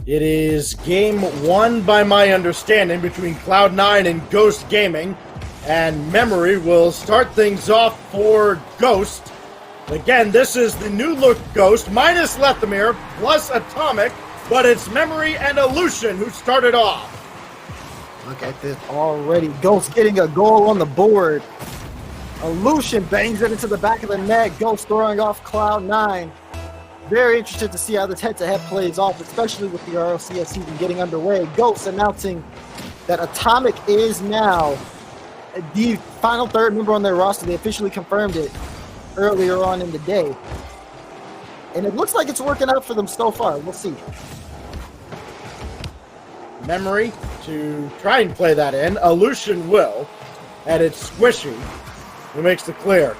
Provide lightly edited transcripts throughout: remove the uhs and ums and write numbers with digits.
It is game one, by my understanding, between Cloud9 and Ghost Gaming, and Memory will start things off for Ghost. Again, this is the new look Ghost, minus Lethamyr, plus Atomic, but it's Memory and Illusion who started off. Look at this already. Ghost getting a goal on the board. Illusion bangs it into the back of the net. Ghost throwing off Cloud9. Very interested to see how this head-to-head plays off, especially with the RLCS season getting underway. Ghost announcing that Atomic is now the final third member on their roster. They officially confirmed it earlier on in the day. And it looks like it's working out for them so far. We'll see. Memory to try and play that in. Illusion will, and it's Squishy who makes the clear.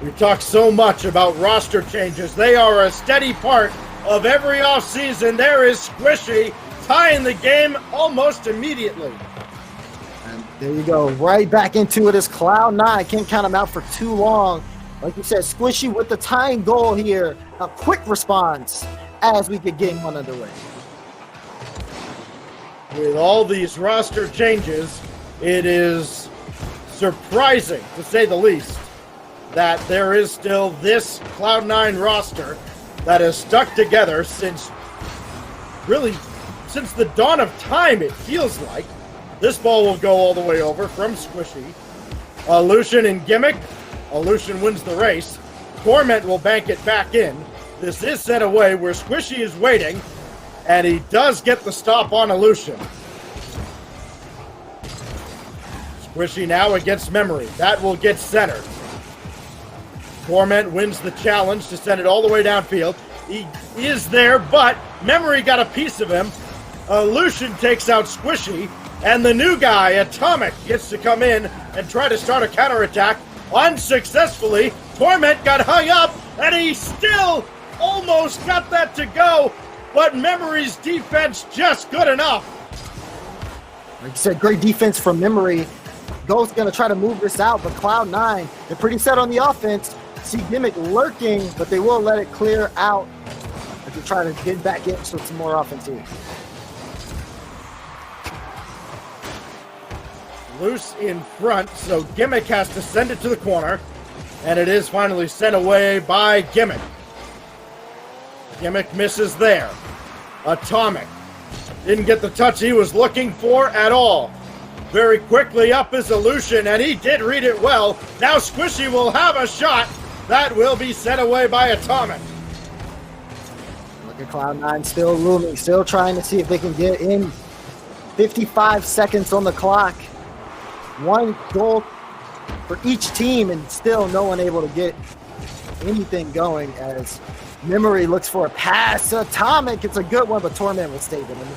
We talk so much about roster changes. They are a steady part of every offseason. There is Squishy tying the game almost immediately. And there you go. Right back into it is Cloud9. Can't count him out for too long. Like you said, Squishy with the tying goal here. A quick response as we get game one underway. With all these roster changes, it is surprising, to say the least, that there is still this Cloud9 roster that has stuck together since the dawn of time, it feels like. This ball will go all the way over from Squishy. Illusion and Gimmick. Illusion wins the race. Torment will bank it back in. This is sent away where Squishy is waiting, and he does get the stop on Illusion. Squishy now against Memory. That will get centered. Torment wins the challenge to send it all the way downfield. He is there, but Memory got a piece of him. Illusion takes out Squishy, and the new guy, Atomic, gets to come in and try to start a counterattack. Unsuccessfully, Torment got hung up, and he still almost got that to go, but Memory's defense just good enough. Like you said, great defense from Memory. Ghost going to try to move this out, but Cloud9, they're pretty set on the offense. See Gimmick lurking, but they will let it clear out if you try to get back in with some more offense here. Loose in front, so Gimmick has to send it to the corner, and it is finally sent away by Gimmick. Gimmick misses there. Atomic didn't get the touch he was looking for at all. Very quickly up is Illusion, and he did read it well. Now Squishy will have a shot. That will be sent away by Atomic. Look at Cloud9 still looming, still trying to see if they can get in. 55 seconds on the clock. One goal for each team, and still no one able to get anything going as Memory looks for a pass. Atomic, it's a good one, but Torment will stay with him.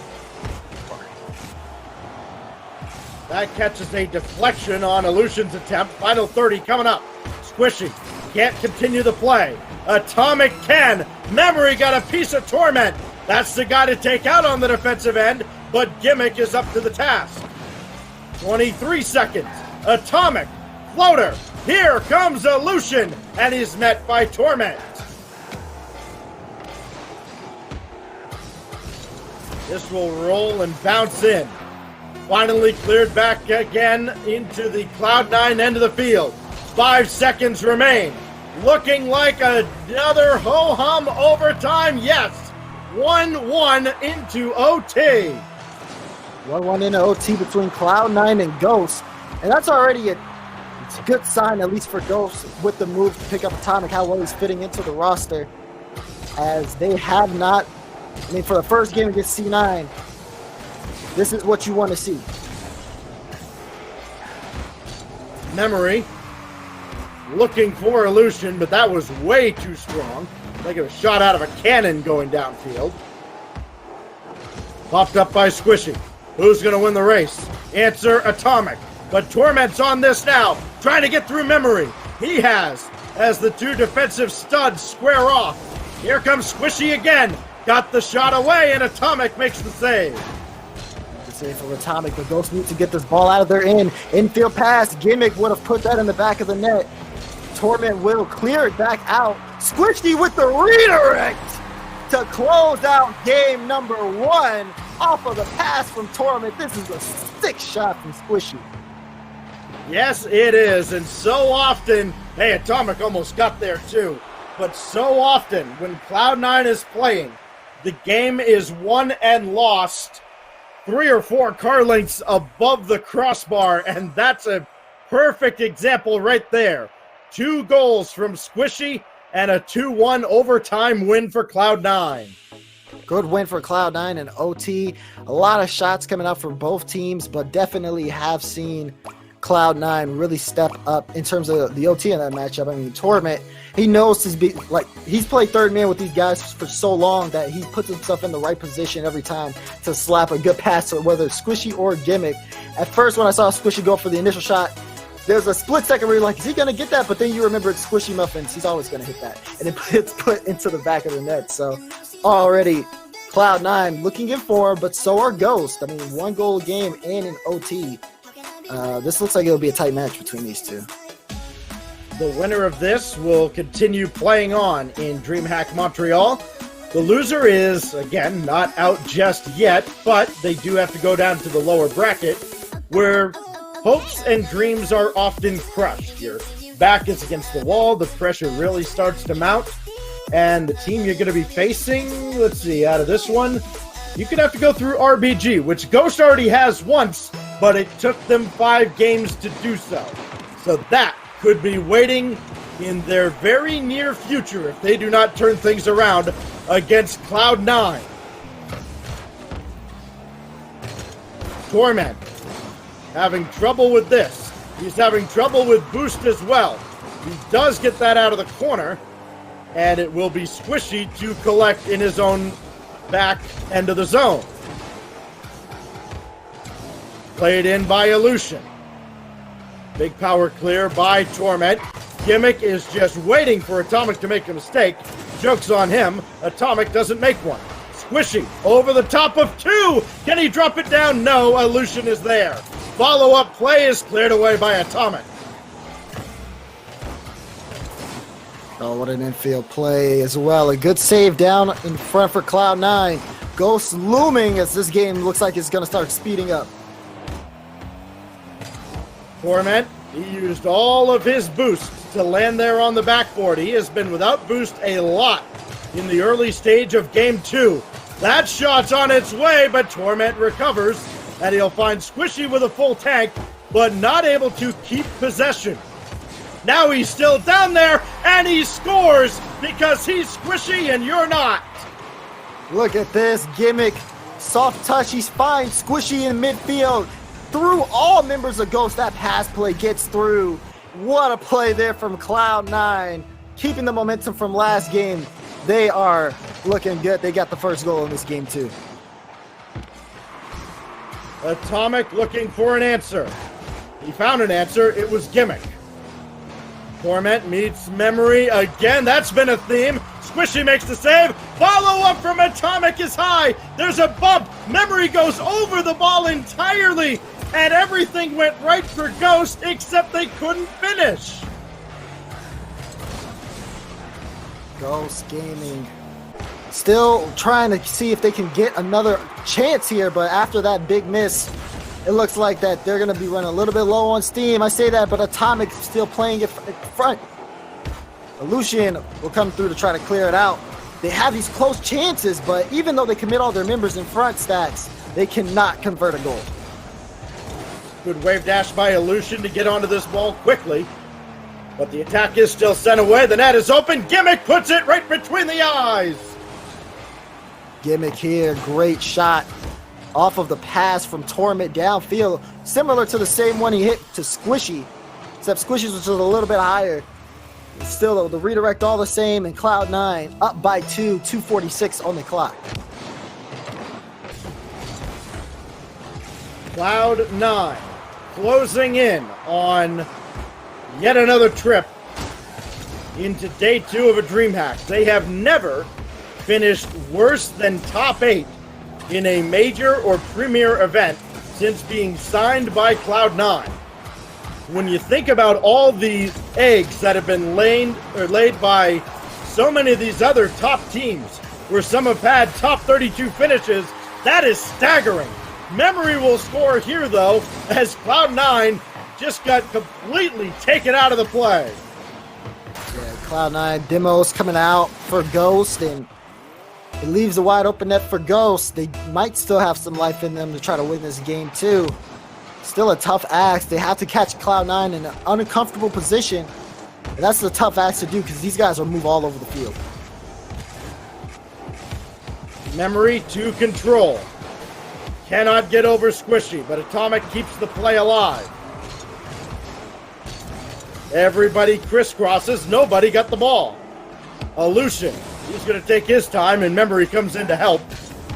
That catches a deflection on Illusion's attempt. Final 30 coming up. Squishy can't continue the play. Atomic can. Memory got a piece of Torment. That's the guy to take out on the defensive end, but Gimmick is up to the task. 23 seconds. Atomic. Floater. Here comes Illusion, and he's met by Torment. This will roll and bounce in. Finally cleared back again into the Cloud9 end of the field. 5 seconds remain. Looking like another ho-hum overtime. Yes, 1-1 into OT. 1-1 into OT between Cloud9 and Ghost. And that's already a good sign, at least for Ghost, with the move to pick up Atomic, how well he's fitting into the roster. As they have not, for the first game against C9, this is what you want to see. Memory looking for Illusion, but that was way too strong. Like it was shot out of a cannon going downfield. Popped up by Squishy. Who's going to win the race? Answer, Atomic. But Torment's on this now, trying to get through Memory. He has, as the two defensive studs square off. Here comes Squishy again. Got the shot away, and Atomic makes the save. Save for Atomic, but Ghost needs to get this ball out of their end. Infield pass. Gimmick would have put that in the back of the net. Torment will clear it back out. Squishy with the redirect. to close out game number 1 off of the pass from Torment. This is a sick shot from Squishy. Yes, it is. And so often, hey, Atomic almost got there too. But so often when Cloud9 is playing, the game is won and lost 3 or 4 car lengths above the crossbar. And that's a perfect example right there. 2 goals from Squishy and a 2-1 overtime win for Cloud9. Good win for Cloud9 and OT. A lot of shots coming out from both teams, but definitely have seen Cloud9 really step up in terms of the OT in that matchup. I mean, Torment, he knows he's played third man with these guys for so long that he puts himself in the right position every time to slap a good pass, whether it's Squishy or Gimmick. At first, when I saw Squishy go for the initial shot, there's a split second where you're like, is he going to get that? But then you remember it's Squishy Muffins. He's always going to hit that. And it's put into the back of the net. So already Cloud9 looking in form, but so are Ghost. I mean, 1 goal a game and an OT. This looks like it'll be a tight match between these two. The winner of this will continue playing on in DreamHack Montreal. The loser is, again, not out just yet, but they do have to go down to the lower bracket where hopes and dreams are often crushed. Your back is against the wall, the pressure really starts to mount, and the team you're going to be facing, let's see, out of this one, you could have to go through RBG, which Ghost already has once, but it took them 5 games to do so. So that could be waiting in their very near future if they do not turn things around against Cloud9. Torment having trouble with this. He's having trouble with boost as well. He does get that out of the corner, and it will be Squishy to collect in his own back end of the zone. Played in by Illusion. Big power clear by Torment. Gimmick is just waiting for Atomic to make a mistake. Joke's on him. Atomic doesn't make one. Squishy over the top of 2. Can he drop it down? No, Illusion is there. Follow-up play is cleared away by Atomic. Oh, what an infield play as well. A good save down in front for Cloud9. Ghost looming as this game looks like it's going to start speeding up. Torment, he used all of his boosts to land there on the backboard. He has been without boost a lot in the early stage of Game 2. That shot's on its way, but Torment recovers, and he'll find Squishy with a full tank, but not able to keep possession. Now he's still down there, and he scores because he's Squishy and you're not. Look at this Gimmick. Soft touch, he's fine. Squishy in midfield. Through all members of Ghost, that pass play gets through. What a play there from Cloud9. Keeping the momentum from last game. They are looking good. They got the first goal in this game too. Atomic looking for an answer. He found an answer. It was Gimmick. Torment meets Memory again. That's been a theme. Squishy makes the save. Follow-up from Atomic is high. There's a bump. Memory goes over the ball entirely. And everything went right for Ghost, except they couldn't finish. Ghost Gaming still trying to see if they can get another chance here, but after that big miss, it looks like that they're going to be running a little bit low on steam. I say that, but Atomic still playing it in front. Illusion will come through to try to clear it out. They have these close chances, but even though they commit all their members in front stats, they cannot convert a goal. Good wave dash by Illusion to get onto this ball quickly. But the attack is still sent away. The net is open. Gimmick puts it right between the eyes. Gimmick here, great shot off of the pass from Torment downfield. Similar to the same one he hit to Squishy, except Squishy's was just a little bit higher. Still, the redirect all the same, and Cloud9 up by 2, 2:46 on the clock. Cloud9 closing in on yet another trip into day 2 of a DreamHack. They have never finished worse than top 8 in a major or premier event since being signed by Cloud9. When you think about all the eggs that have been laid by so many of these other top teams, where some have had top 32 finishes. That is staggering. Memory will score here, though, as Cloud9 just got completely taken out of the play. Yeah, Cloud9 demos coming out for Ghost, and it leaves a wide open net for Ghost. They might still have some life in them to try to win this game, too. Still a tough ask. They have to catch Cloud9 in an uncomfortable position. And that's a tough ask to do because these guys will move all over the field. Memory to control. Cannot get over Squishy, but Atomic keeps the play alive. Everybody crisscrosses. Nobody got the ball. Illusion. He's going to take his time, and Memory comes in to help.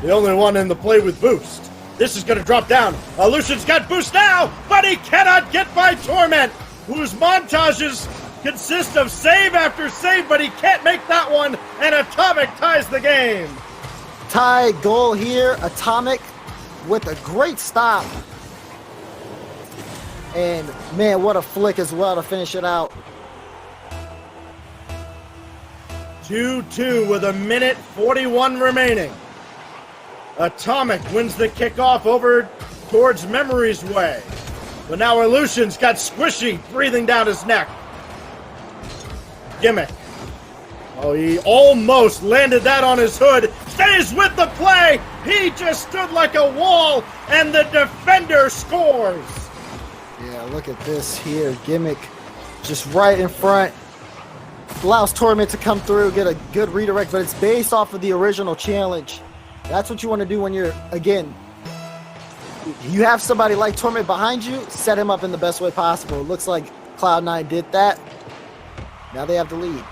The only one in the play with boost. This is going to drop down. Illusion's got boost now, but he cannot get by Torment, whose montages consist of save after save, but he can't make that one, and Atomic ties the game. Tie goal here. Atomic with a great stop. And, man, what a flick as well to finish it out. 2-2 with 1:41 remaining. Atomic wins the kickoff over towards Memory's way. But now Illusion's got Squishy breathing down his neck. Gimmick. Oh, he almost landed that on his hood. Stays with the play. He just stood like a wall, and the defender scores. Yeah, look at this here. Gimmick just right in front. Allows Torment to come through, get a good redirect, but it's based off of the original challenge. That's what you want to do when you're, again, you have somebody like Torment behind you, set him up in the best way possible. It looks like Cloud9 did that. Now they have the lead.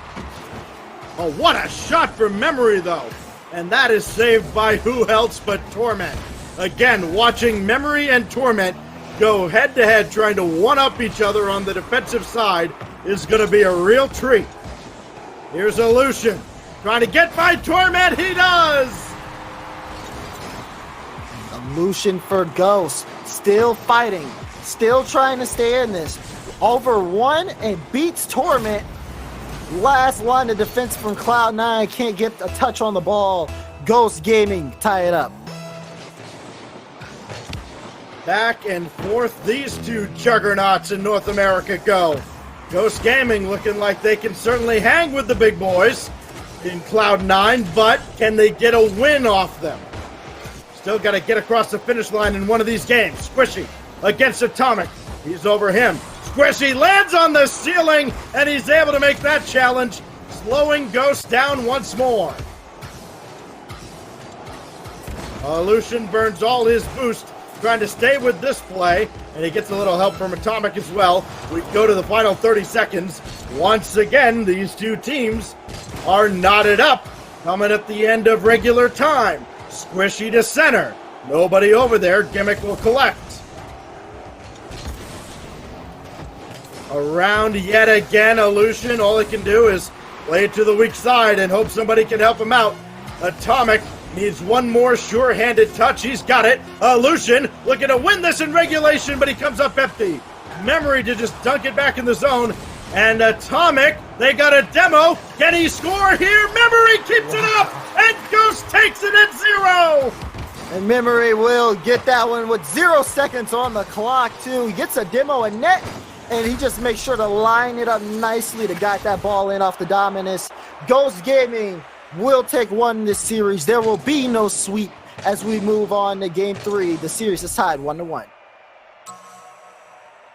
Oh, what a shot from Memory, though. And that is saved by who else but Torment. Again, watching Memory and Torment go head-to-head trying to one-up each other on the defensive side is going to be a real treat. Here's Illusion trying to get by Torment. He does! Illusion for Ghost. Still fighting. Still trying to stay in this. Over one and beats Torment. Last line of defense from Cloud9. Can't get a touch on the ball. Ghost Gaming tie it up. Back and forth these two juggernauts in North America go. Ghost Gaming looking like they can certainly hang with the big boys in Cloud9, but can they get a win off them? Still got to get across the finish line in one of these games. Squishy against Atomic. He's over him. Squishy lands on the ceiling, and he's able to make that challenge, slowing Ghost down once more. Illusion burns all his boost, trying to stay with this play, and he gets a little help from Atomic as well. We go to the final 30 seconds. Once again, these two teams are knotted up, coming at the end of regular time. Squishy to center. Nobody over there. Gimmick will collect. Around yet again, Illusion. All he can do is play it to the weak side and hope somebody can help him out. Atomic needs one more sure-handed touch. He's got it. Illusion looking to win this in regulation, but he comes up empty. Memory to just dunk it back in the zone. And Atomic, they got a demo. Can he score here? Memory keeps it up, and Ghost takes it at 0. And Memory will get that one with 0 seconds on the clock, too. He gets a demo and net, and he just makes sure to line it up nicely to guide that ball in off the Dominus. Ghost Gaming will take one in this series. There will be no sweep as we move on to Game 3. The series is tied 1-1.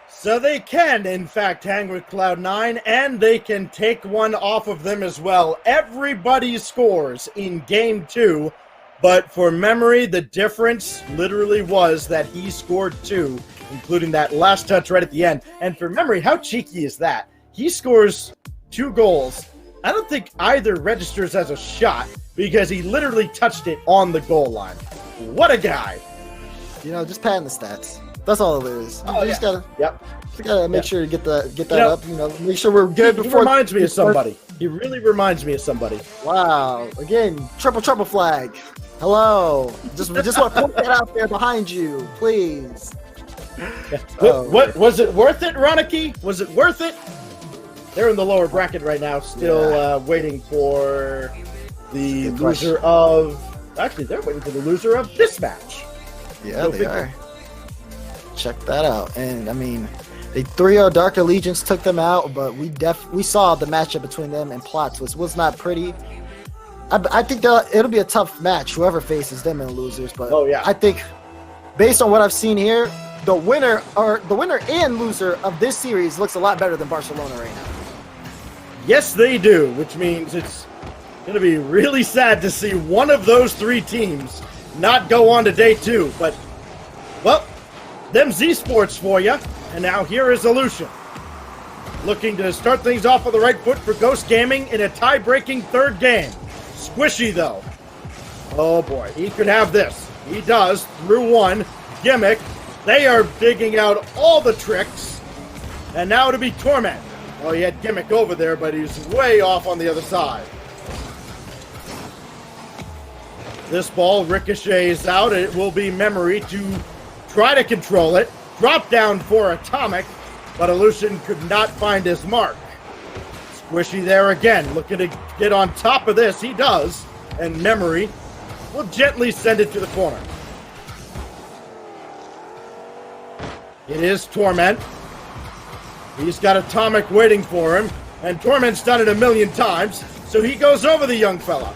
So they can, in fact, hang with Cloud9, and they can take one off of them as well. Everybody scores in Game 2, but for Memory, the difference literally was that he scored 2, including that last touch right at the end. And for Memory, how cheeky is that? He scores 2 goals. I don't think either registers as a shot because he literally touched it on the goal line. What a guy. You know, just padding the stats. That's all it is. Oh, just gotta make Yep. sure to get that up. You know, make sure we're good before. He reminds me of somebody. He really reminds me of somebody. Wow! Again, triple flag. Hello. Just want to put that out there behind you, please. What was it worth it, Ronicky? Was it worth it? They're in the lower bracket right now, still waiting for The loser of... Actually, they're waiting for the loser of this match. Yeah, they are. Check that out. And, I mean, the 3-0 Darker Legions took them out, but we saw the matchup between them and Plots, which was not pretty. I think it'll be a tough match, whoever faces them in losers. But I think, based on what I've seen here, the winner and loser of this series looks a lot better than Barcelona right now. Yes, they do, which means it's going to be really sad to see one of those 3 teams not go on to day 2. But, well, them's esports for you. And now here is Illusion, looking to start things off on the right foot for Ghost Gaming in a tie-breaking 3rd game. Squishy, though. Oh, boy. He could have this. He does. Through 1. Gimmick. They are digging out all the tricks. And now to be Torment. Oh, he had Gimmick over there, but he's way off on the other side. This ball ricochets out. It will be Memory to try to control it. Drop down for Atomic, but Illusion could not find his mark. Squishy there again, looking to get on top of this. He does, and Memory will gently send it to the corner. It is Torment. He's got Atomic waiting for him, and Torment's done it a million times, so he goes over the young fella.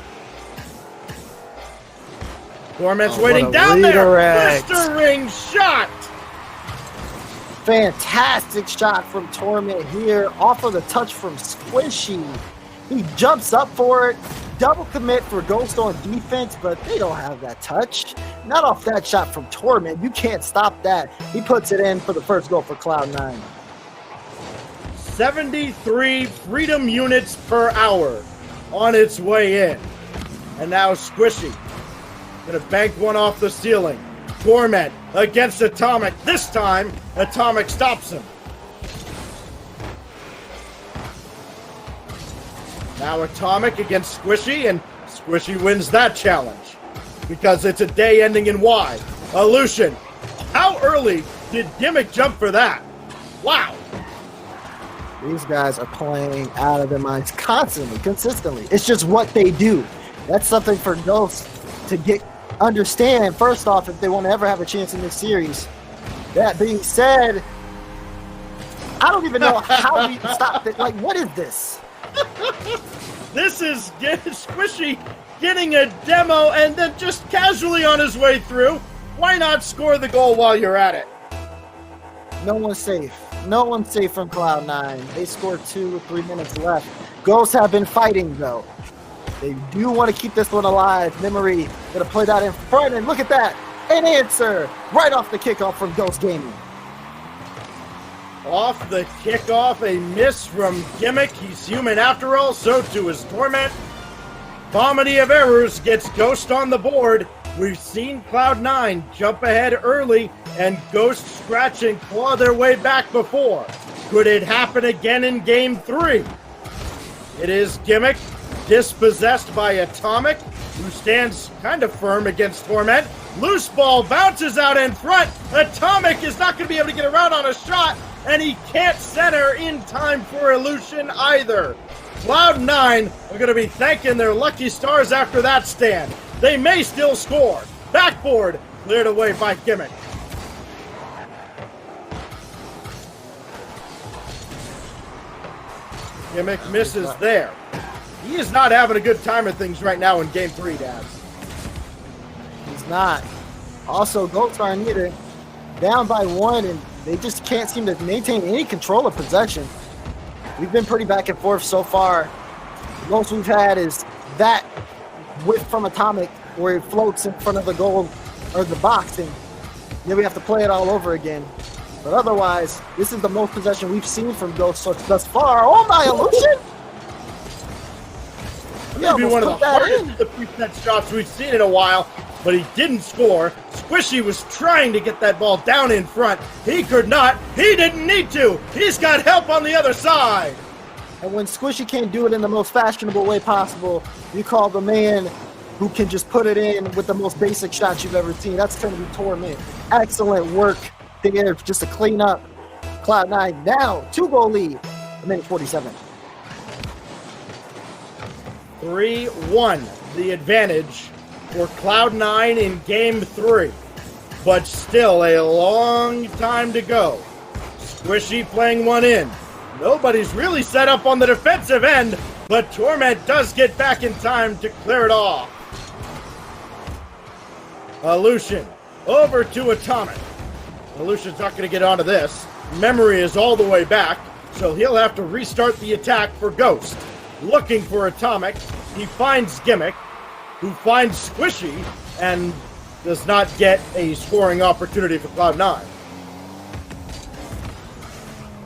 Torment's waiting down there. Blistering shot. Fantastic shot from Torment here, off of the touch from Squishy. He jumps up for it, double commit for Ghost on defense, but they don't have that touch. Not off that shot from Torment. You can't stop that. He puts it in for the first goal for Cloud9. 73 freedom units per hour on its way in. And now Squishy gonna bank one off the ceiling. Torment against Atomic. This time, Atomic stops him. Now Atomic against Squishy, and Squishy wins that challenge because it's a day ending in Y. Illusion. How early did Gimmick jump for that? Wow. These guys are playing out of their minds constantly, consistently. It's just what they do. That's something for Ghost to understand, first off, if they want to ever have a chance in this series. That being said, I don't even know how we stop it. Like, what is this? This is Squishy getting a demo and then just casually on his way through. Why not score the goal while you're at it? No one's safe. No one's safe from Cloud9. They scored 2 with 3 minutes left. Ghosts have been fighting, though. They do want to keep this one alive. Memory going to play that in front, and look at that. An answer right off the kickoff from Ghost Gaming. Off the kickoff, a miss from Gimmick. He's human after all, so too is Torment. Comedy of errors gets Ghost on the board. We've seen Cloud9 jump ahead early and Ghost scratch and claw their way back before. Could it happen again in Game 3? It is Gimmick, dispossessed by Atomic, who stands kind of firm against Torment. Loose ball bounces out in front. Atomic is not going to be able to get around on a shot, and he can't center in time for Illusion either. Cloud9 are going to be thanking their lucky stars after that stand. They may still score. Backboard cleared away by Gimmick. Gimmick misses there. He is not having a good time of things right now in Game 3, Daz. He's not. Also, Ghosts aren't either. Down by 1, and they just can't seem to maintain any control of possession. We've been pretty back and forth so far. The most we've had is that whip from Atomic where he floats in front of the goal or the box, and then we have to play it all over again. But otherwise, this is the most possession we've seen from Ghosts thus far. Oh my, Illusion! Maybe one of the hardest defense shots we've seen in a while, but he didn't score. Squishy was trying to get that ball down in front. He could not. He didn't need to. He's got help on the other side. And when Squishy can't do it in the most fashionable way possible, you call the man who can just put it in with the most basic shots you've ever seen. That's going to be Torment. Excellent work there just to clean up. Cloud9 now 2-goal lead. A minute 47. 3-1. the advantage for Cloud9 in Game 3. But still a long time to go. Squishy playing one in. Nobody's really set up on the defensive end, but Torment does get back in time to clear it off. Illusion over to Atomic. Illusion's not going to get onto this. Memory is all the way back, so he'll have to restart the attack for Ghost. Looking for Atomic, he finds Gimmick, who finds Squishy, and does not get a scoring opportunity for Cloud9.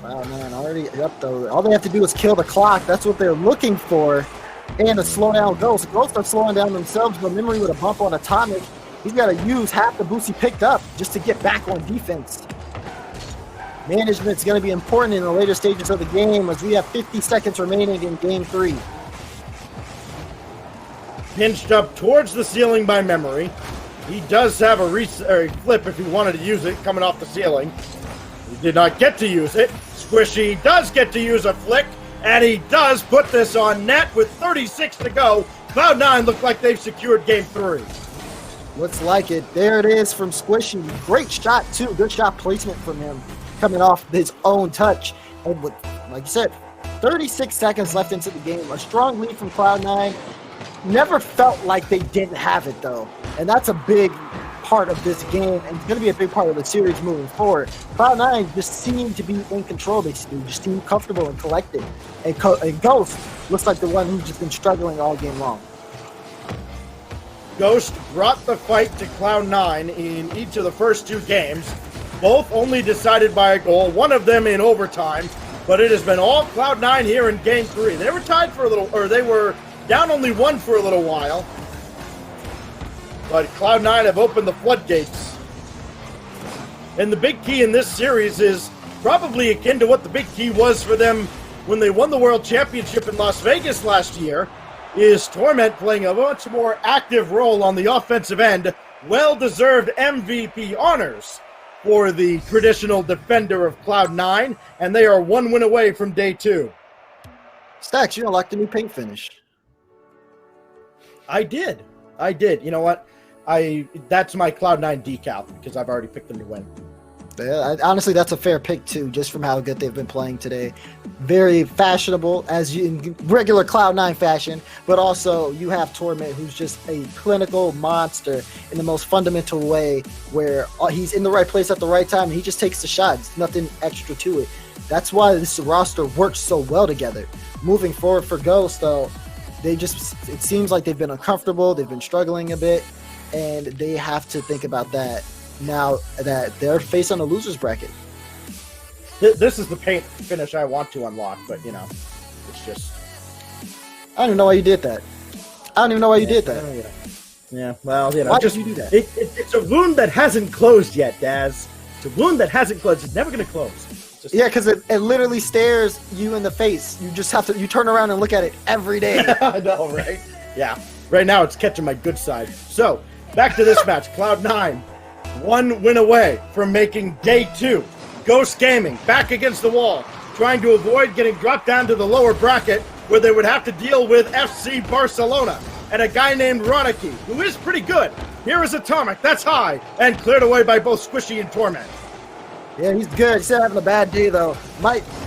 Wow, man, already up though. All they have to do is kill the clock. That's what they're looking for. And to slow down Ghost. Ghost are slowing down themselves, but Memory with a bump on Atomic. He's got to use half the boost he picked up just to get back on defense. Management's going to be important in the later stages of the game as we have 50 seconds remaining in Game 3. Pinched up towards the ceiling by Memory. He does have a flip if he wanted to use it coming off the ceiling. He did not get to use it. Squishy does get to use a flick, and he does put this on net with 36 to go. Cloud9 look like they've secured Game 3. Looks like it. There it is from Squishy. Great shot, too. Good shot placement from him coming off his own touch. And with, like you said, 36 seconds left into the game. A strong lead from Cloud9. Never felt like they didn't have it, though. And that's a big part of this game, and it's going to be a big part of the series moving forward. Cloud9 just seem to be in control. They just seem comfortable and collected. And Ghost looks like the one who's just been struggling all game long. Ghost brought the fight to Cloud9 in each of the first two games, both only decided by a goal, one of them in overtime, but it has been all Cloud9 here in Game 3. They were tied for a little, or they were down only one for a little while, but Cloud9 have opened the floodgates. And the big key in this series is probably akin to what the big key was for them when they won the World Championship in Las Vegas last year, is Torment playing a much more active role on the offensive end. Well-deserved MVP honors for the traditional defender of Cloud9, and they are one win away from day 2. Stacks, you don't like the new paint finish. I did. You know what? That's my Cloud9 decal because I've already picked them to win. Yeah, honestly, that's a fair pick too, just from how good they've been playing today. Very fashionable, as in regular Cloud9 fashion, but also you have Torment, who's just a clinical monster in the most fundamental way, where he's in the right place at the right time, and he just takes the shot. There's nothing extra to it. That's why this roster works so well together. Moving forward for Ghost, though, it seems like they've been uncomfortable, they've been struggling a bit, and they have to think about that now that they're facing a loser's bracket. This is the paint finish I want to unlock, but, you know, it's just... I don't even know why you did that. Yeah, well, you know... Why did you do that? It's a wound that hasn't closed yet, Daz. It's a wound that hasn't closed. It's never going to close. Yeah, because it literally stares you in the face. You just have to... You turn around and look at it every day. I know, right? Yeah. Right now, it's catching my good side. So, back to this match. Cloud9, one win away from making day 2. Ghost Gaming back against the wall, trying to avoid getting dropped down to the lower bracket where they would have to deal with FC Barcelona and a guy named Ronicky, who is pretty good. Here is Atomic, that's high, and cleared away by both Squishy and Torment. Yeah, he's good. He's still having a bad day, though.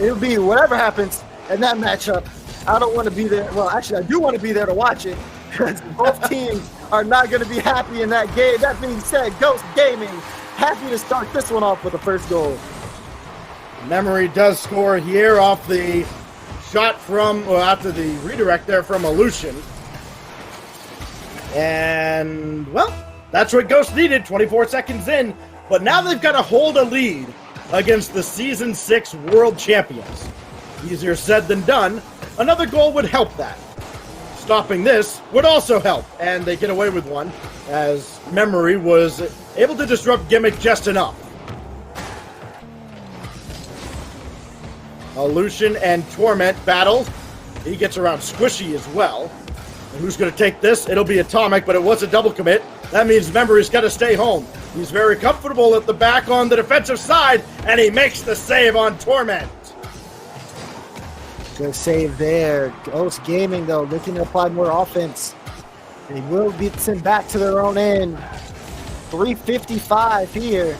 It'll be whatever happens in that matchup. I don't want to be there. Well, actually, I do want to be there to watch it, because both teams are not going to be happy in that game. That being said, Ghost Gaming happy to start this one off with the first goal. Memory does score here off the shot from, well, after the redirect there from Illusion. And, well, that's what Ghost needed, 24 seconds in. But now they've got to hold a lead against the Season 6 World Champions. Easier said than done. Another goal would help that. Stopping this would also help, and they get away with one, as Memory was able to disrupt Gimmick just enough. Illusion and Torment battle. He gets around Squishy as well. And who's going to take this? It'll be Atomic, but it was a double commit. That means Memory's got to stay home. He's very comfortable at the back on the defensive side, and he makes the save on Torment. Good save there. Ghost Gaming, though, looking to apply more offense. They will be sent back to their own end. 3:55 here.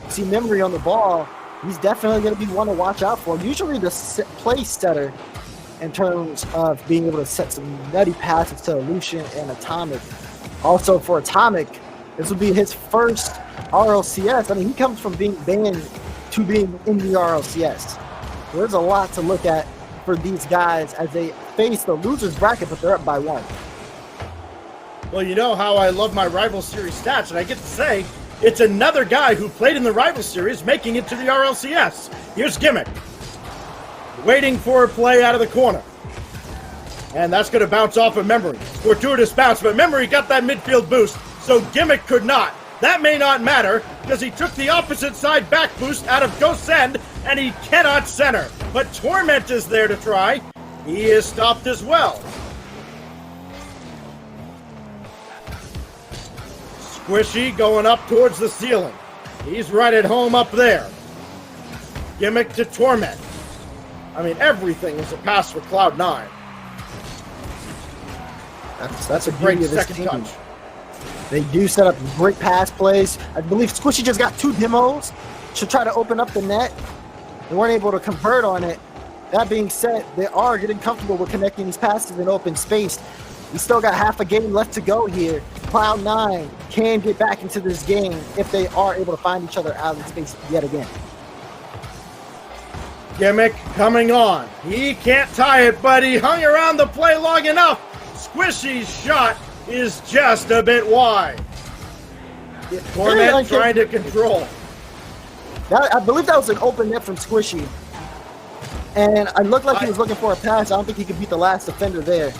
See Memory on the ball. He's definitely going to be one to watch out for. Usually the play setter in terms of being able to set some nutty passes to Lucian and Atomic. Also for Atomic, this will be his first RLCS. I mean, he comes from being banned to being in the RLCS. So there's a lot to look at for these guys as they face the loser's bracket, but they're up by 1. Well, you know how I love my Rival Series stats, and I get to say, it's another guy who played in the Rival Series making it to the RLCS. Here's Gimmick. Waiting for a play out of the corner. And that's going to bounce off of Memory. Fortuitous bounce, but Memory got that midfield boost, so Gimmick could not. That may not matter, because he took the opposite side back boost out of Ghost's end, and he cannot center. But Torment is there to try. He is stopped as well. Squishy going up towards the ceiling. He's right at home up there. Gimmick to Torment. I mean, everything is a pass for Cloud9. That's a great second touch. They do set up great pass plays. I believe Squishy just got 2 demos to try to open up the net. They weren't able to convert on it. That being said, they are getting comfortable with connecting these passes in open space. We still got half a game left to go here. Cloud9 can get back into this game if they are able to find each other out in space yet again. Gimmick coming on. He can't tie it, but he hung around the play long enough. Squishy's shot is just a bit wide. Torment trying to control. I believe that was an open net from Squishy. And it looked like he was looking for a pass. I don't think he could beat the last defender there.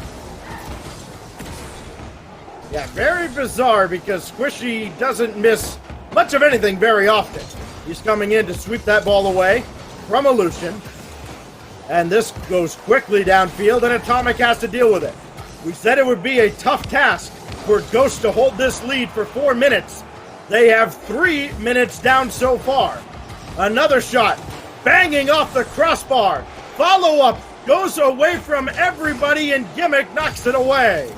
Yeah, very bizarre because Squishy doesn't miss much of anything very often. He's coming in to sweep that ball away from Illusion. And this goes quickly downfield, and Atomic has to deal with it. We said it would be a tough task for Ghost to hold this lead for 4 minutes. They have 3 minutes down so far. Another shot, banging off the crossbar. Follow-up goes away from everybody, and Gimmick knocks it away.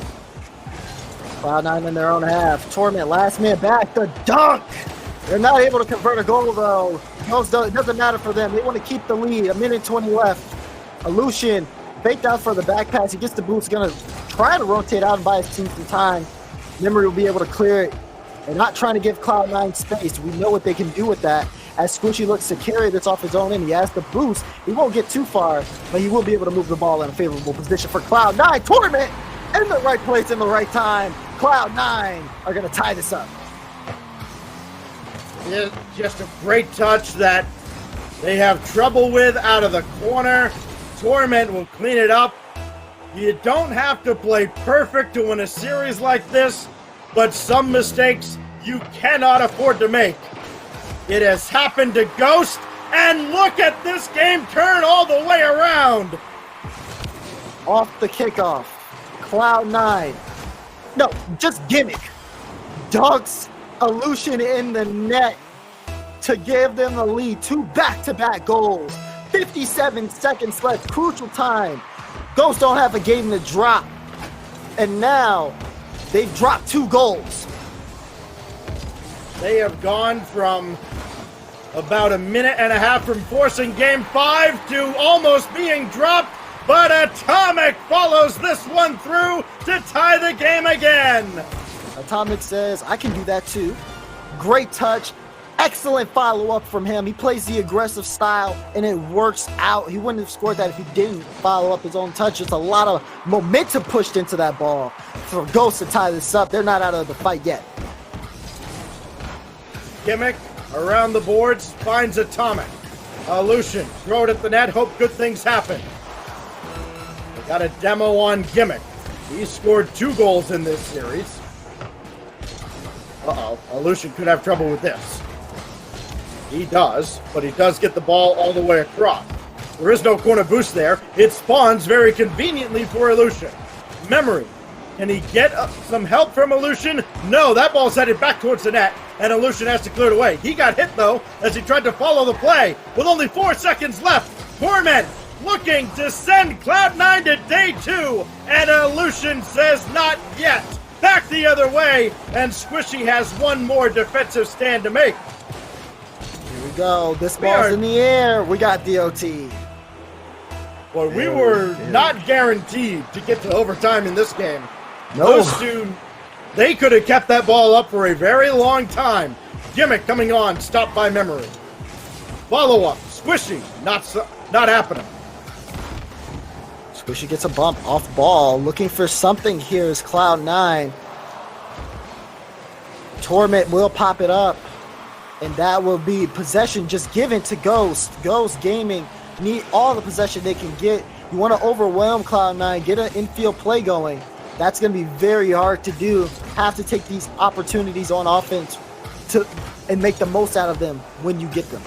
Cloud9 in their own half. Torment last man back. The dunk. They're not able to convert a goal, though. It doesn't matter for them. They want to keep the lead. 1:20 left. Illusion faked out for the back pass. He gets the boost. Going to try to rotate out and buy his team some time. Memory will be able to clear it. They're not trying to give Cloud9 space. We know what they can do with that. As Squishy looks to carry this off his own end, he has the boost. He won't get too far, but he will be able to move the ball in a favorable position for Cloud9. Torment in the right place in the right time. Cloud9 are going to tie this up. It's just a great touch that they have trouble with out of the corner. Torment will clean it up. You don't have to play perfect to win a series like this, but some mistakes you cannot afford to make. It has happened to Ghost, and look at this game turn all the way around. Off the kickoff, Cloud9. No, just Gimmick. Dunks Illusion in the net to give them the lead. 2 back-to-back goals. 57 seconds left, crucial time. Ghosts don't have a game to drop. And now they've dropped 2 goals. They have gone from about a minute and a half from forcing game 5 to almost being dropped, but Atomic follows this one through to tie the game again. Atomic says, I can do that too. Great touch. Excellent follow-up from him. He plays the aggressive style, and it works out. He wouldn't have scored that if he didn't follow up his own touch. Just a lot of momentum pushed into that ball for Ghost to tie this up. They're not out of the fight yet. Gimmick around the boards, finds Atomic. Illusion, throw it at the net, hope good things happen. They got a demo on Gimmick. He scored 2 goals in this series. Uh-oh, Illusion could have trouble with this. He does, but he does get the ball all the way across. There is no corner boost there. It spawns very conveniently for Illusion. Memory, can he get some help from Illusion? No, that ball's headed back towards the net, and Illusion has to clear it away. He got hit, though, as he tried to follow the play. With only 4 seconds left, Torment looking to send Cloud9 to day 2, and Illusion says not yet. back the other way, and Squishy has one more defensive stand to make. Here we go. This ball's in the air. We got DOT. Well, we were not guaranteed to get to overtime in this game. No. Those two, they could have kept that ball up for a very long time. Gimmick coming on, stopped by Memory. Follow-up, Squishy, not happening. Squishy gets a bump off ball. Looking for something here is Cloud9. Torment will pop it up. And that will be possession just given to Ghost. Ghost Gaming need all the possession they can get. You want to overwhelm Cloud9, get an infield play going. That's going to be very hard to do. Have to take these opportunities on offense and make the most out of them when you get them.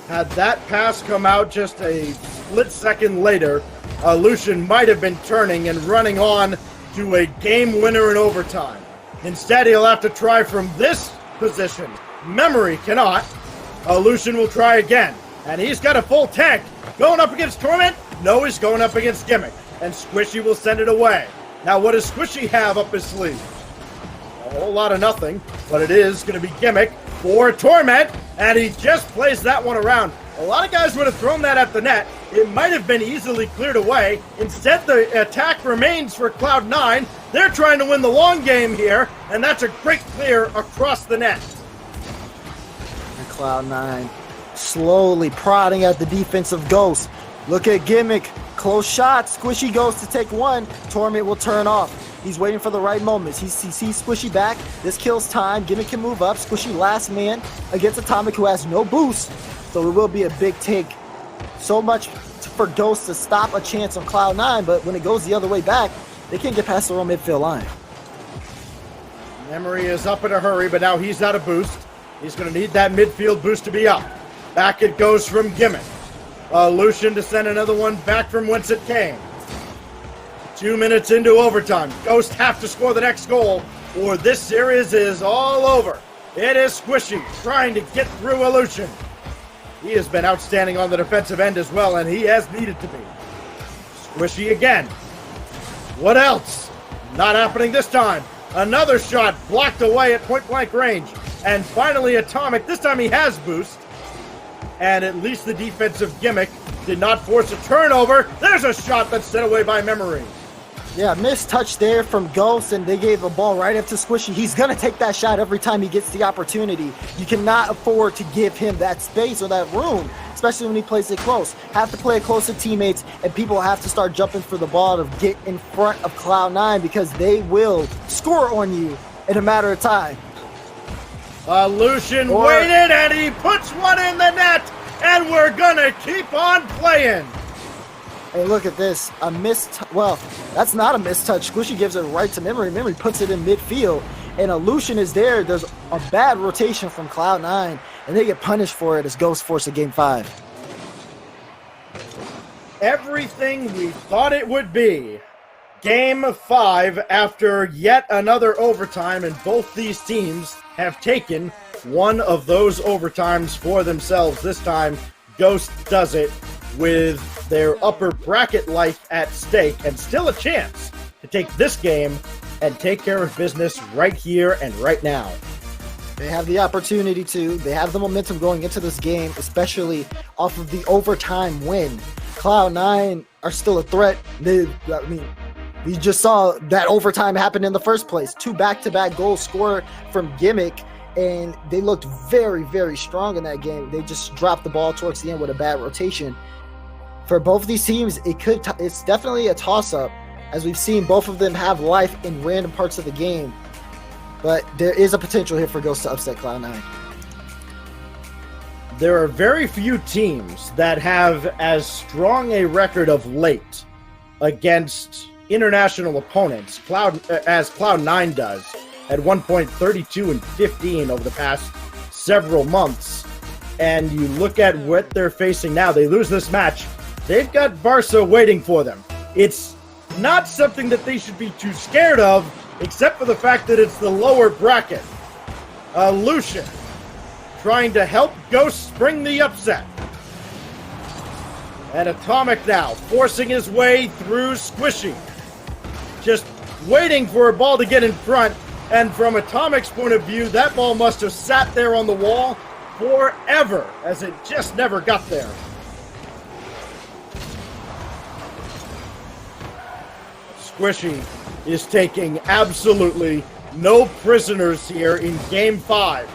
Had that pass come out just a split second later, Lucian might have been turning and running on to a game winner in overtime. Instead, he'll have to try from this position. Memory cannot. Lucian will try again, and he's got a full tank. Going up against Torment? No, he's going up against Gimmick, and Squishy will send it away. Now, what does Squishy have up his sleeve? A whole lot of nothing, but it is going to be Gimmick for Torment, and he just plays that one around. A lot of guys would have thrown that at the net. It might have been easily cleared away. Instead, the attack remains for Cloud9. They're trying to win the long game here, and that's a great clear across the net. And Cloud9 slowly prodding at the defensive Ghost. Look at Gimmick. Close shot. Squishy goes to take one. Torment will turn off. He's waiting for the right moments. He sees Squishy back. This kills time. Gimmick can move up. Squishy last man against Atomic, who has no boost. So it will be a big take. So much for Ghost to stop a chance on Cloud9, but when it goes the other way back, they can't get past their own midfield line. Memory is up in a hurry, but now he's out of boost. He's going to need that midfield boost to be up. Back it goes from Gimmick. Lucian to send another one back from whence it came. 2 minutes into overtime. Ghost have to score the next goal, or this series is all over. It is Squishy trying to get through Lucian. He has been outstanding on the defensive end as well, and he has needed to be. Squishy again. What else? Not happening this time. Another shot blocked away at point-blank range. And finally, Atomic. This time he has boost. And at least the defensive Gimmick did not force a turnover. There's a shot that's sent away by Memory. Yeah, missed touch there from Ghost, and they gave the ball right up to Squishy. He's going to take that shot every time he gets the opportunity. You cannot afford to give him that space or that room, especially when he plays it close. Have to play it close to teammates, and people have to start jumping for the ball to get in front of Cloud9 because they will score on you in a matter of time. Lucian waited, and he puts one in the net, and we're going to keep on playing. Hey, look at this. A missed... Well, that's not a missed touch. Squishy gives it right to Memory. Memory puts it in midfield. And Lucian is there. There's a bad rotation from Cloud9. And they get punished for it as Ghost force a Game 5. Everything we thought it would be. Game 5 after yet another overtime. And both these teams have taken one of those overtimes for themselves. This time, Ghost does it with their upper bracket life at stake and still a chance to take this game and take care of business right here and right now. They have the opportunity to. They have the momentum going into this game, especially off of the overtime win. Cloud9 are still a threat. We just saw that overtime happen in the first place. 2 back-to-back goals scored from Gimmick, and they looked very, very strong in that game. They just dropped the ball towards the end with a bad rotation. For both of these teams, it's definitely a toss-up, as we've seen both of them have life in random parts of the game. But there is a potential here for Ghost to upset Cloud9. There are very few teams that have as strong a record of late against international opponents as Cloud9 does, at 1.32-15 over the past several months. And you look at what they're facing now. They lose this match. They've got Barca waiting for them. It's not something that they should be too scared of, except for the fact that it's the lower bracket. Lucian trying to help Ghost spring the upset. And Atomic now forcing his way through Squishy. Just waiting for a ball to get in front. And from Atomic's point of view, that ball must have sat there on the wall forever, as it just never got there. Squishy is taking absolutely no prisoners here in Game 5.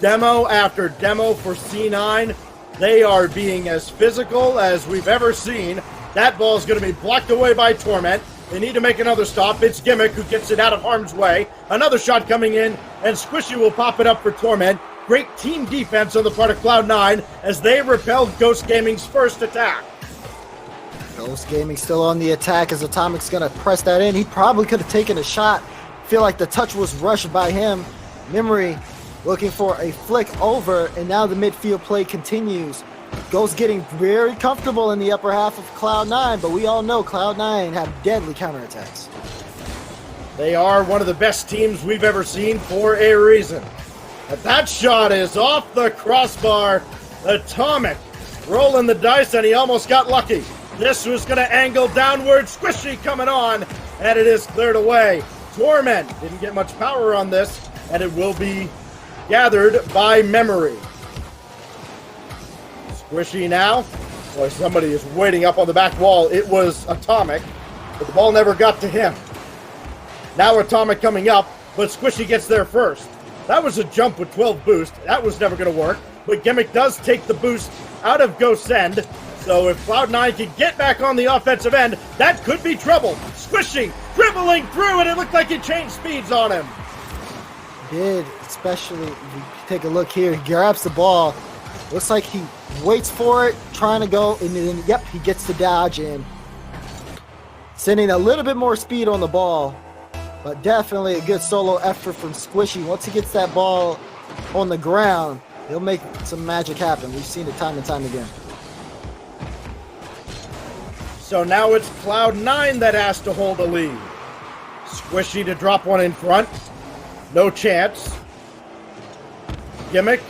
Demo after demo for C9. They are being as physical as we've ever seen. That ball is going to be blocked away by Torment. They need to make another stop. It's Gimmick who gets it out of harm's way. Another shot coming in, and Squishy will pop it up for Torment. Great team defense on the part of Cloud9 as they repel Ghost Gaming's first attack. Ghost Gaming still on the attack as Atomic's going to press that in. He probably could have taken a shot. Feel like the touch was rushed by him. Memory looking for a flick over, and now the midfield play continues. Ghost getting very comfortable in the upper half of Cloud9, but we all know Cloud9 have deadly counterattacks. They are one of the best teams we've ever seen for a reason. But that shot is off the crossbar. Atomic rolling the dice, and he almost got lucky. This was going to angle downward. Squishy coming on, and it is cleared away. Torment didn't get much power on this, and it will be gathered by Memory. Squishy now. Boy, somebody is waiting up on the back wall. It was Atomic, but the ball never got to him. Now Atomic coming up, but Squishy gets there first. That was a jump with 12 boost. That was never going to work, but Gimmick does take the boost out of Ghost's end. So if Cloud9 can get back on the offensive end, that could be trouble. Squishy dribbling through, and it looked like it changed speeds on him. Did, especially if you take a look here. He grabs the ball. Looks like he waits for it, trying to go, and then, yep, he gets the dodge in. Sending a little bit more speed on the ball, but definitely a good solo effort from Squishy. Once he gets that ball on the ground, he'll make some magic happen. We've seen it time and time again. So now it's Cloud9 that has to hold a lead. Squishy to drop one in front. No chance. Gimmick.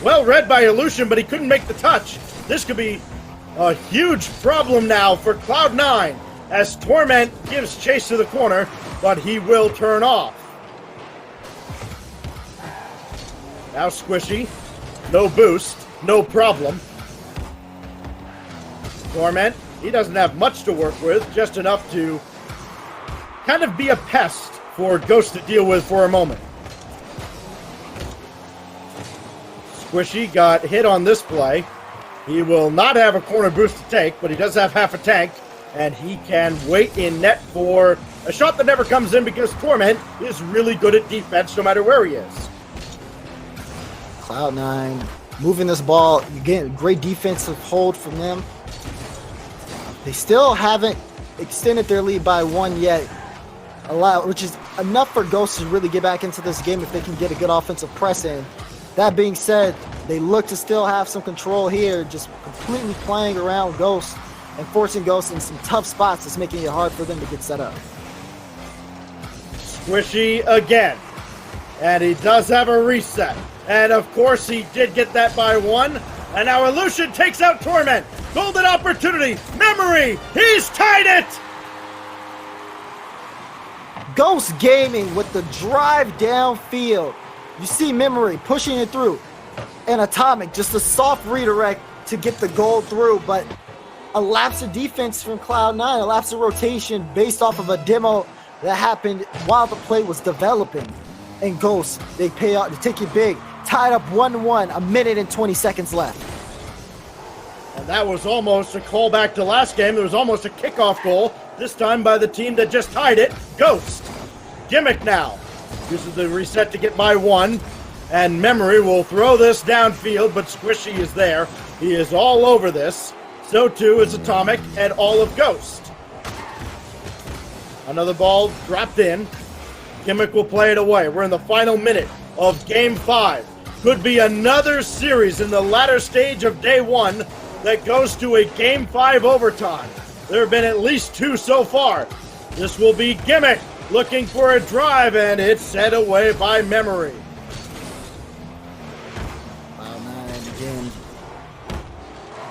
Well read by Illusion, but he couldn't make the touch. This could be a huge problem now for Cloud9 as Torment gives chase to the corner, but he will turn off. Now Squishy. No boost. No problem. Torment. He doesn't have much to work with, just enough to kind of be a pest for Ghost to deal with for a moment. Squishy got hit on this play. He will not have a corner boost to take, but he does have half a tank, and he can wait in net for a shot that never comes in because Torment is really good at defense no matter where he is. Cloud9 moving this ball. Again, great defensive hold from them. They still haven't extended their lead by one yet, which is enough for Ghost to really get back into this game if they can get a good offensive press in. That being said, they look to still have some control here, just completely playing around Ghost and forcing Ghost in some tough spots that's making it hard for them to get set up. Squishy again, and he does have a reset. And of course he did get that by one. And now Illusion takes out Torment. Golden opportunity. Memory. He's tied it. Ghost Gaming with the drive downfield. You see Memory pushing it through. And Atomic, just a soft redirect to get the goal through. But a lapse of defense from Cloud9, a lapse of rotation based off of a demo that happened while the play was developing. And Ghost, they pay out, they take it big. Tied up 1-1, a minute and 20 seconds left. And that was almost a callback to last game. There was almost a kickoff goal, this time by the team that just tied it, Ghost. Gimmick now uses the reset to get by one, and Memory will throw this downfield, but Squishy is there. He is all over this. So too is Atomic and all of Ghost. Another ball dropped in. Gimmick will play it away. We're in the final minute of Game 5. Could be another series in the latter stage of day one that goes to a Game 5 overtime. There have been at least two so far. This will be Gimmick looking for a drive, and it's set away by Memory. Cloud9 again.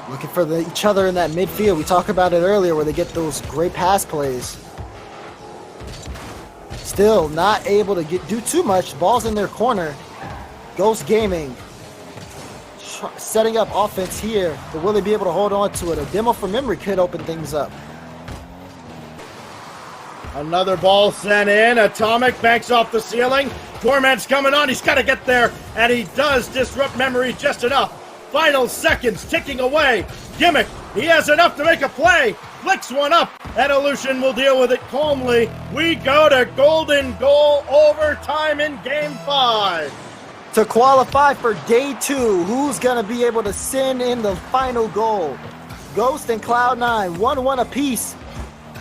Looking for each other in that midfield. We talked about it earlier where they get those great pass plays. still not able to do too much. Ball's in their corner. Ghost Gaming setting up offense here, but will they be able to hold on to it? A demo for memory could open things up. Another ball sent in. Atomic banks off the ceiling. Torment's coming on. He's got to get there, and he does disrupt memory just enough. Final seconds ticking away. Gimmick, he has enough to make a play. Flicks one up, and Illusion will deal with it calmly. We go to golden goal overtime in Game 5. To qualify for Day 2, who's going to be able to send in the final goal? Ghost and Cloud9, 1-1 apiece.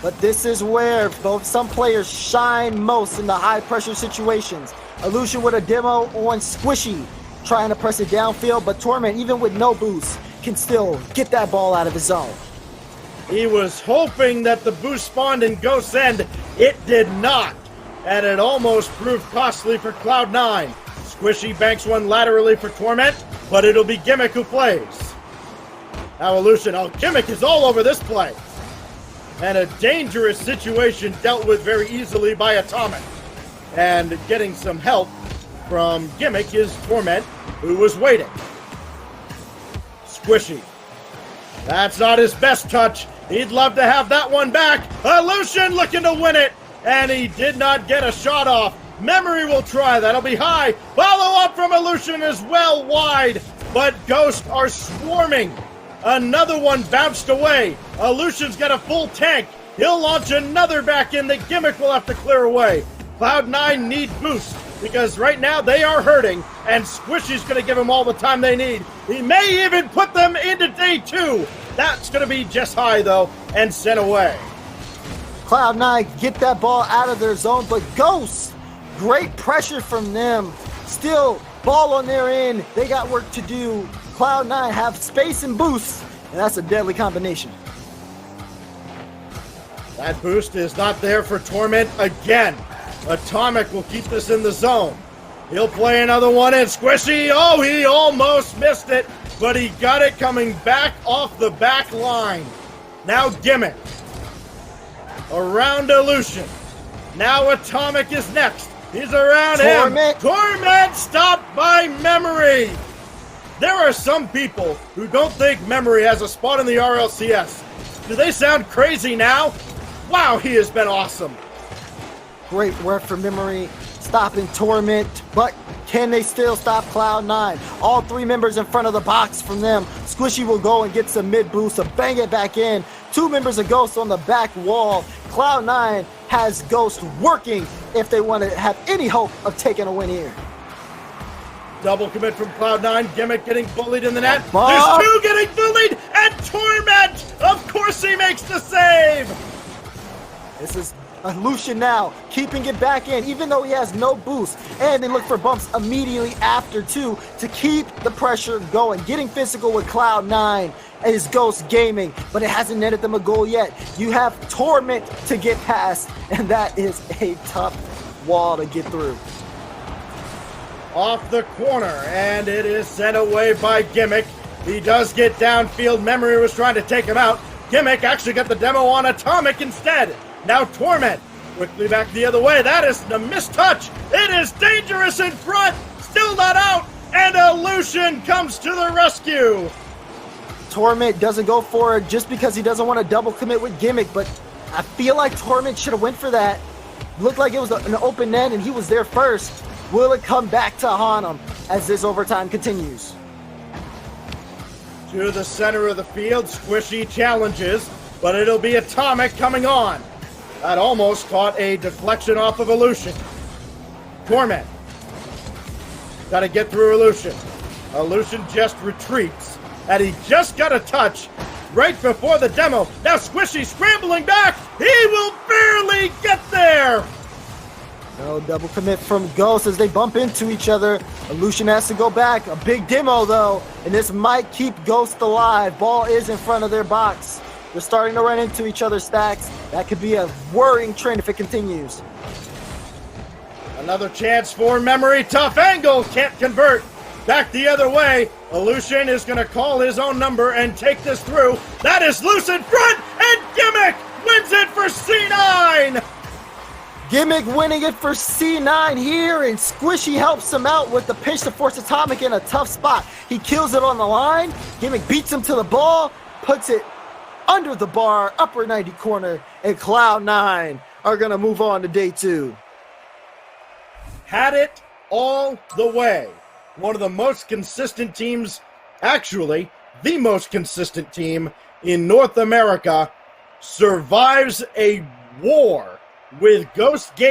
But this is where some players shine most in the high-pressure situations. Illusion with a demo on Squishy, trying to press it downfield, but Torment, even with no boost, can still get that ball out of his zone. He was hoping that the boost spawned in Ghost's end. It did not, and it almost proved costly for Cloud9. Squishy banks one laterally for Torment, but it'll be Gimmick who plays. Now Illusion, Gimmick is all over this play. And a dangerous situation dealt with very easily by Atomic. And getting some help from Gimmick is Torment, who was waiting. Squishy. That's not his best touch. He'd love to have that one back. Illusion looking to win it. And he did not get a shot off. Memory will try. That'll be high. Follow up from Illusion as well, wide. But Ghost are swarming. Another one bounced away. Illusion's got a full tank. He'll launch another back in that Gimmick will have to clear away. Cloud9 need boost because right now they are hurting, and Squishy's going to give them all the time they need. He may even put them into Day 2. That's going to be just high, though, and sent away. Cloud9 get that ball out of their zone, but Ghost, great pressure from them. Still, ball on their end. They got work to do. Cloud9 have space and boost, and that's a deadly combination. That boost is not there for Torment again. Atomic will keep this in the zone. He'll play another one in. Squishy, he almost missed it, but he got it coming back off the back line. Now Gimmick. Around Illusion. Now Atomic is next. He's around Torment. him. Torment stopped by Memory. There are some people who don't think Memory has a spot in the RLCS. Do they sound crazy now? Wow, he has been awesome. Great work for Memory, stopping Torment, but can they still stop Cloud9? All three members in front of the box from them. Squishy will go and get some mid boost to bang it back in. Two members of Ghost on the back wall. Cloud9 has Ghost working if they want to have any hope of taking a win here. Double commit from Cloud9. Gimmick getting bullied in the net. There's two getting bullied, and Torment! Of course he makes the save! This is Illusion now, keeping it back in, even though he has no boost. And they look for bumps immediately after, too, to keep the pressure going. Getting physical with Cloud9 is Ghost Gaming, but it hasn't netted them a goal yet. You have Torment to get past, and that is a tough wall to get through. Off the corner, and it is sent away by Gimmick. He does get downfield. Memory was trying to take him out. Gimmick actually got the demo on Atomic instead. Now Torment, quickly back the other way. That is the mistouch. It is dangerous in front. Still not out, and Illusion comes to the rescue. Torment doesn't go for it just because he doesn't want to double commit with Gimmick, but I feel like Torment should have went for that. Looked like it was an open net, and he was there first. Will it come back to haunt him as this overtime continues? To the center of the field, Squishy challenges, but it'll be Atomic coming on. That almost caught a deflection off of Illusion. Torment. Got to get through Illusion. Illusion just retreats, and he just got a touch right before the demo. Now Squishy scrambling back. He will barely get there. No double commit from Ghost as they bump into each other. Illusion has to go back. A big demo, though, and this might keep Ghost alive. Ball is in front of their box. They're starting to run into each other's stacks. That could be a worrying trend if it continues. Another chance for Memory. Tough angle. Can't convert. Back the other way. Illusion is going to call his own number and take this through. That is loose in front, and Gimmick wins it for C9. Gimmick winning it for C9 here, and Squishy helps him out with the pinch to force Atomic in a tough spot. He kills it on the line. Gimmick beats him to the ball, puts it under the bar, upper 90 corner, and Cloud9 are going to move on to day 2. Had it all the way. One of the most consistent teams, actually, the most consistent team in North America, survives a war with Ghost Gaming.